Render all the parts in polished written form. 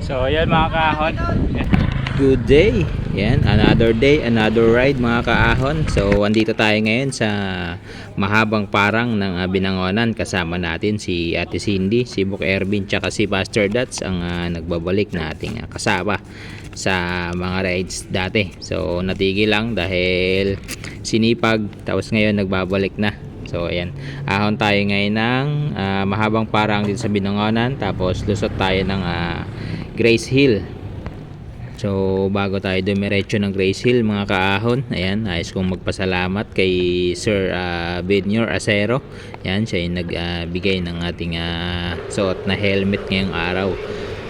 So ayan mga kaahon. Good day. Yan, another day, another ride mga kaahon. So andito tayo ngayon sa mahabang parang ng Binangonan. Kasama natin si Ate Cindy, si Buk Ervin, tsaka si Pastor Dats ang nagbabalik na ating kasama sa mga rides dati. So natigil lang dahil sinipag, tapos ngayon nagbabalik na. So ayan, ahon tayo ngayon ng mahabang parang dito sa Binangonan, tapos lusot tayo ng Grace Hill. So bago tayo dumiretso ng Grace Hill mga kaahon, ayan, nais kong magpasalamat kay Sir Bednor Acero. Ayan, siya yung nagbigay ng ating suot na helmet ngayong araw.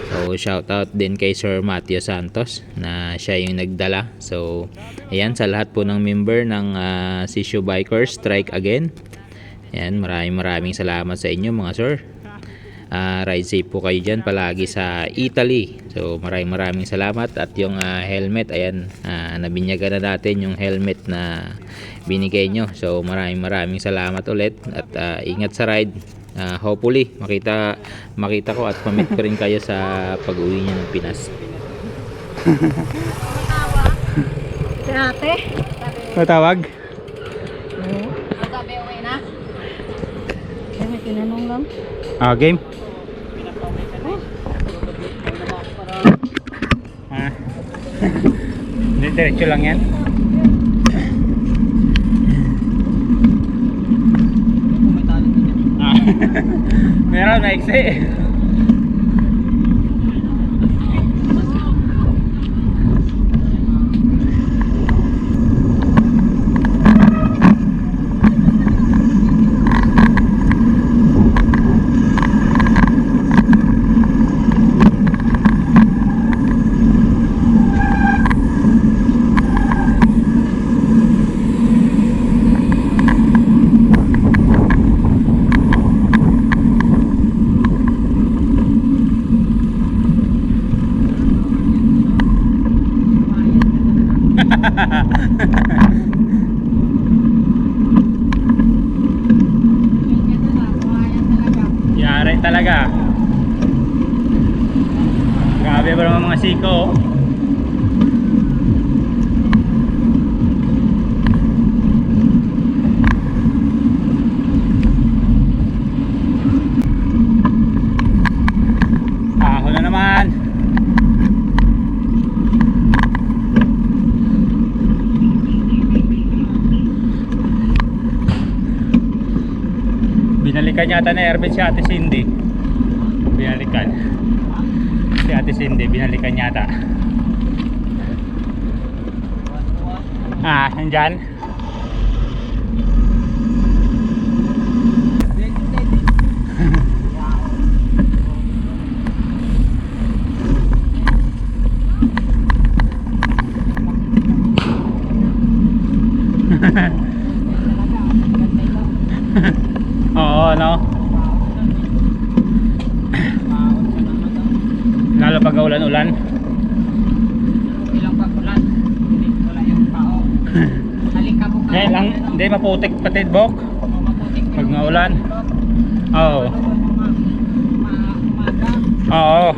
So shout out din kay Sir Matthew Santos na siya yung nagdala. So ayan, sa lahat po ng member ng Sisyo Bikers Strike Again, ayan, maraming salamat sa inyo mga sir. Ride safe po kayo dyan palagi sa Italy. So maraming salamat. At yung helmet, ayan, nabinyagan na natin yung helmet na binigay nyo. So maraming salamat ulit. At ingat sa ride. Hopefully makita ko at pamit ko rin kayo sa pag-uwi nyo ng Pinas. Ate? Tatawag? Sabi okay na? Kaya may tinanong lang. Game? Diretso lang yan. Meron na iksi. Yari talaga. Grabe ba naman mga siko. Ahon na naman. Binalikan yata na Ervin si Ate Cindy. Binalikan. Si Ate Cindy, binalikan yata. Nandyan. Oo, no? Lalo pag ulan-ulan. Ilang pag-ulan. Wala yung tao. Halika po ka. Ngayon lang, hindi maputik patid bok. Pag naulan. Oo. Umaga. Oo.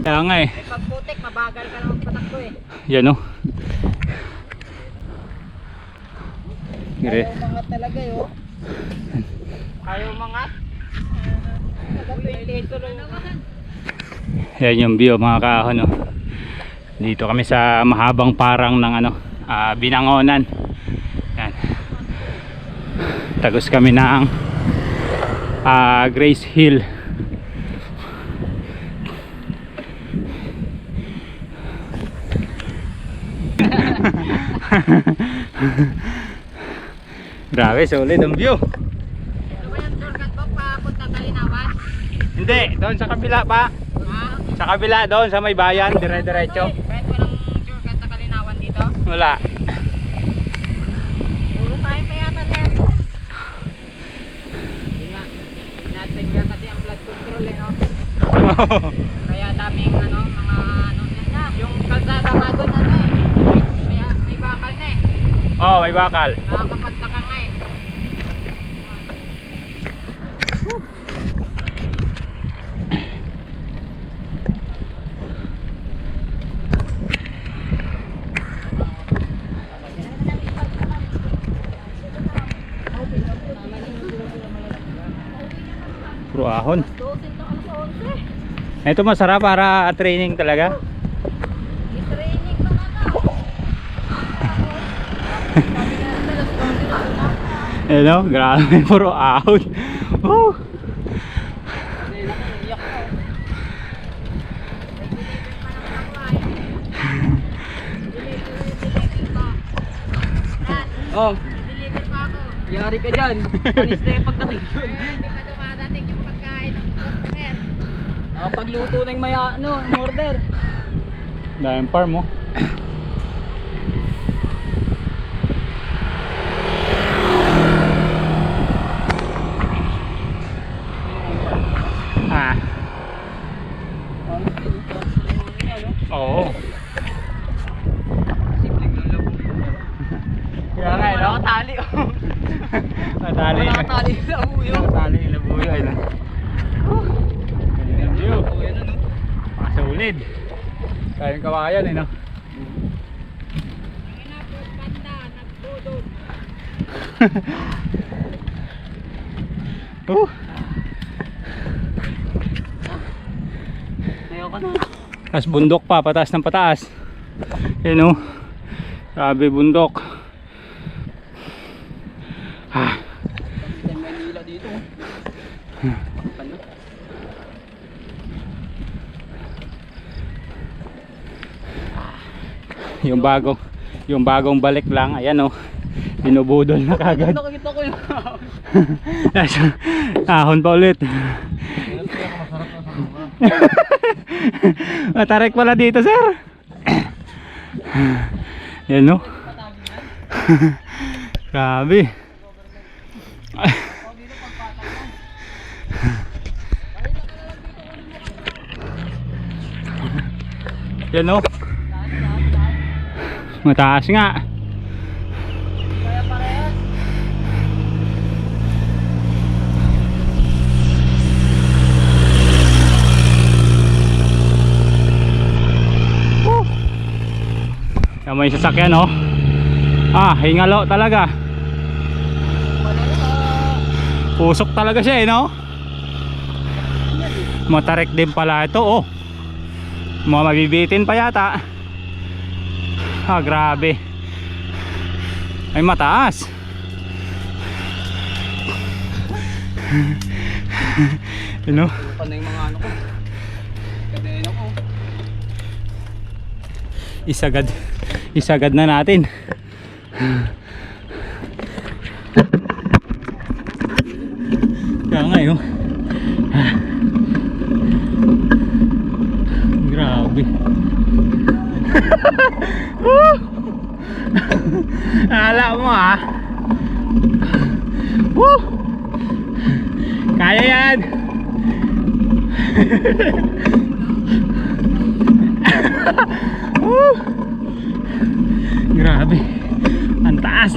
Kaya nga eh. Pag putik, mabagal ka naman patakbo eh. Yan o. Ayaw mangat talaga yun. Ayaw mangat. Yan yung view mga kaahon, no? Dito kami sa mahabang parang ng Binangonan. Yan. Tagos kami ng Grace Hill. Grabe, solid ang view. Ano ba yung shortcut mo papunta Kalinawan? Hindi, doon sa kabila pa. Ha? Sa kabila doon sa may bayan, dire-diretso. Kahit walang shortcut sa Kalinawan dito? Wala. Puro tayo pa yata yan. Hindi nga. Natin ka kasi ang flood control eh, no? Kaya daming mga yan na. Yung kalsada ba doon eh. May bakal na eh. Oh, may bakal. Nakakapagtaka nga eh. Puro ahon. 12 na alas 11. Ito masarap para training talaga. I-training pa na. Ano, grabe, puro ahon. Woo! Oh, deliver pa ako. Yari ka dyan. Panis na yung pagdating. Hindi pa dumadating yung pagkain ng customer. Nakapagluto na yung order. Dahil farm mo. Ah. Oo. Kaya nga, no? Nakatali. Natali. Nakatali sa uyo. Natali yung labuyo. Ayun. Ayun yung view. Makasulid. Kayang kawayan eh, no? Ayoko na. Tapos bundok pa, pataas ng pataas. Ayun, oh. Grabe bundok. Ah. Manila dito. Yung bagong balik lang, ayan, oh. Binubudol na kagad. Nakakita ko yung Ahon pa ulit. Matarik pala dito, sir. Yan, no? Grabe. Yan, no? Mataas nga. kaya parehas. Yan, may sasakyan, no? Ah, hingalo talaga. Pusok talaga siya, eh, no? Matarik din pala ito, oh. Mabibitin pa yata. Ah, grabe. Ay, mataas. Ano? Paano yung mga ano ko? Kadena ko. Isagad na natin. Kaya nga yun. Grabe. Akala mo, ah. Woo! Kaya yan. Woo! Grabe. Ang taas.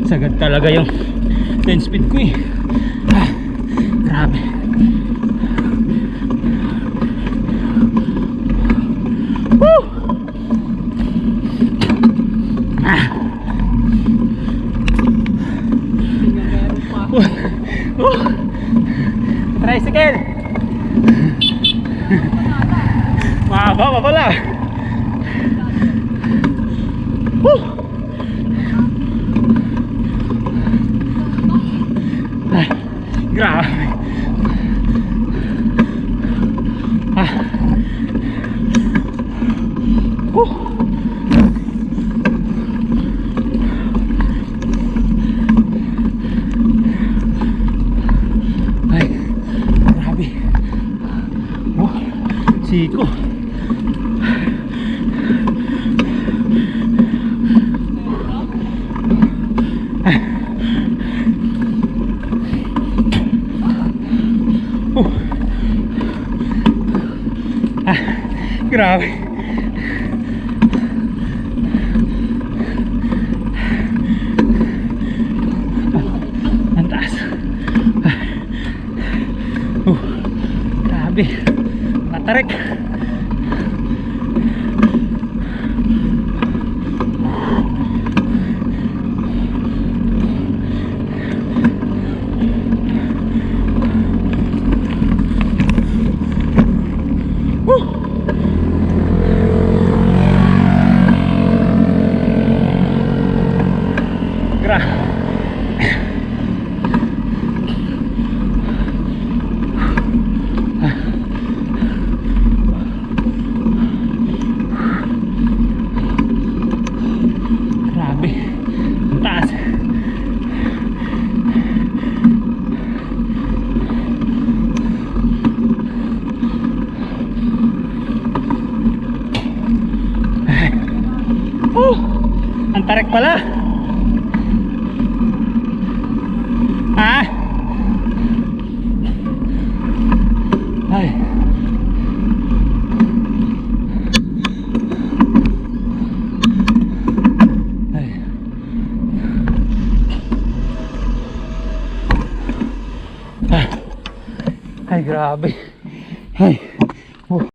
Sagad talaga yung 10 speed ko, eh. Grabe. Woo! Tricycle. Mahaba pa pala. Woo! Ay, grabe. Ay, grabe. Siko. Grabe. Ang taas. Grabe. Matarik. Mantarek pala. Ha? Ay. Ay. Ay, grabe. Ay.